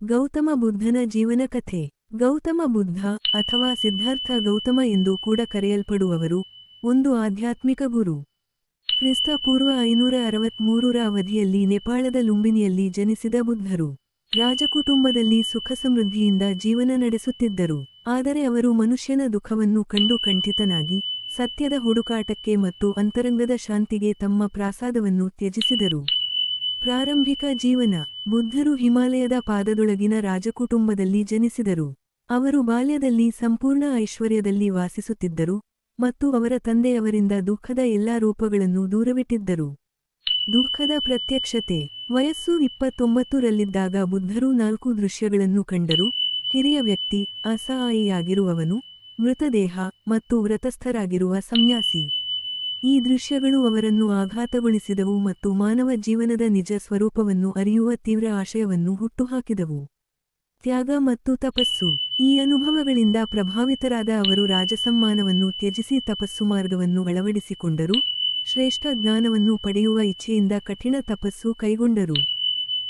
ಗೌತಮ ಬುದ್ಧನ ಜೀವನ ಕಥೆ. ಗೌತಮ ಬುದ್ಧ ಅಥವಾ ಸಿದ್ಧಾರ್ಥ ಗೌತಮ ಎಂದು ಕೂಡ ಕರೆಯಲ್ಪಡುವವರು ಒಂದು ಆಧ್ಯಾತ್ಮಿಕ ಗುರು. ಕ್ರಿಸ್ತಪೂರ್ವ 563ರ ಅವಧಿಯಲ್ಲಿ ನೇಪಾಳದ ಲುಂಬಿನಿಯಲ್ಲಿ ಜನಿಸಿದ ಬುದ್ಧರು ರಾಜಕುಟುಂಬದಲ್ಲಿ ಸುಖಸಮೃದ್ಧಿಯಿಂದ ಜೀವನ ನಡೆಸುತ್ತಿದ್ದರು. ಆದರೆ ಅವರು ಮನುಷ್ಯನ ದುಃಖವನ್ನು ಕಂಡು ಕಂಠಿತನಾಗಿ ಸತ್ಯದ ಹುಡುಕಾಟಕ್ಕೆ ಮತ್ತು ಅಂತರಂಗದ ಶಾಂತಿಗೆ ತಮ್ಮ ಪ್ರಾಸಾದವನ್ನು ತ್ಯಜಿಸಿದರು. ಪ್ರಾರಂಭಿಕ ಜೀವನ. ಬುದ್ಧರು ಹಿಮಾಲಯದ ಪಾದದೊಳಗಿನ ರಾಜಕುಟುಂಬದಲ್ಲಿ ಜನಿಸಿದರು. ಅವರು ಬಾಲ್ಯದಲ್ಲಿ ಸಂಪೂರ್ಣ ಐಶ್ವರ್ಯದಲ್ಲಿ ವಾಸಿಸುತ್ತಿದ್ದರು ಮತ್ತು ಅವರ ತಂದೆಯವರಿಂದ ದುಃಖದ ಎಲ್ಲಾ ರೂಪಗಳನ್ನು ದೂರವಿಟ್ಟಿದ್ದರು. ದುಃಖದ ಪ್ರತ್ಯಕ್ಷತೆ. ವಯಸ್ಸು 29ರಲ್ಲಿದ್ದಾಗ ಬುದ್ಧರು 4 ದೃಶ್ಯಗಳನ್ನು ಕಂಡರು: ಹಿರಿಯ ವ್ಯಕ್ತಿ, ಅಸಹಾಯಿಯಾಗಿರುವವನು, ಮೃತದೇಹ ಮತ್ತು ವ್ರತಸ್ಥರಾಗಿರುವ ಸನ್ಯಾಸಿ. ಈ ದೃಶ್ಯಗಳು ಅವರನ್ನು ಆಘಾತಗೊಳಿಸಿದವು ಮತ್ತು ಮಾನವ ಜೀವನದ ನಿಜ ಸ್ವರೂಪವನ್ನು ಅರಿಯುವ ತೀವ್ರ ಆಶಯವನ್ನು ಹುಟ್ಟುಹಾಕಿದವು. ತ್ಯಾಗ ಮತ್ತು ತಪಸ್ಸು. ಈ ಅನುಭವಗಳಿಂದ ಪ್ರಭಾವಿತರಾದ ಅವರು ರಾಜಸಮ್ಮಾನವನ್ನು ತ್ಯಜಿಸಿ ತಪಸ್ಸು ಮಾರ್ಗವನ್ನು ಅಳವಡಿಸಿಕೊಂಡರು, ಶ್ರೇಷ್ಠ ಜ್ಞಾನವನ್ನು ಪಡೆಯುವ ಇಚ್ಛೆಯಿಂದ ಕಠಿಣ ತಪಸ್ಸು ಕೈಗೊಂಡರು.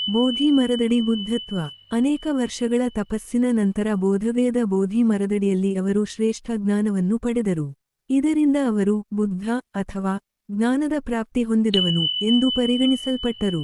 ಬೋಧಿ ಮರದಡಿ ಬುದ್ಧತ್ವ. ಅನೇಕ ವರ್ಷಗಳ ತಪಸ್ಸಿನ ನಂತರ ಬೋಧಗಯದ ಬೋಧಿ ಮರದಡಿಯಲ್ಲಿ ಅವರು ಶ್ರೇಷ್ಠ ಜ್ಞಾನವನ್ನು ಪಡೆದರು. ಇದರಿಂದ ಅವರು ಬುದ್ಧ ಅಥವಾ ಜ್ಞಾನದ ಪ್ರಾಪ್ತಿ ಹೊಂದಿದವನು ಎಂದು ಪರಿಗಣಿಸಲ್ಪಟ್ಟರು.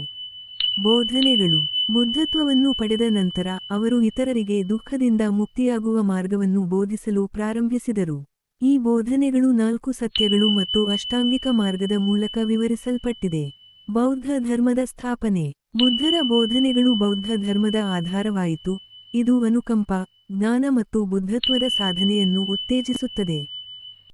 ಬೋಧನೆಗಳು. ಬುದ್ಧತ್ವವನ್ನು ಪಡೆದ ನಂತರ ಅವರು ಇತರರಿಗೆ ದುಃಖದಿಂದ ಮುಕ್ತಿಯಾಗುವ ಮಾರ್ಗವನ್ನು ಬೋಧಿಸಲು ಪ್ರಾರಂಭಿಸಿದರು. ಈ ಬೋಧನೆಗಳು 4 ಸತ್ಯಗಳು ಮತ್ತು ಅಷ್ಟಾಂಗಿಕ ಮಾರ್ಗದ ಮೂಲಕ ವಿವರಿಸಲ್ಪಟ್ಟಿದೆ. ಬೌದ್ಧ ಧರ್ಮದ ಸ್ಥಾಪನೆ. ಬುದ್ಧರ ಬೋಧನೆಗಳು ಬೌದ್ಧ ಧರ್ಮದ ಆಧಾರವಾಯಿತು. ಇದು ಅನುಕಂಪ, ಜ್ಞಾನ ಮತ್ತು ಬುದ್ಧತ್ವದ ಸಾಧನೆಯನ್ನು ಉತ್ತೇಜಿಸುತ್ತದೆ.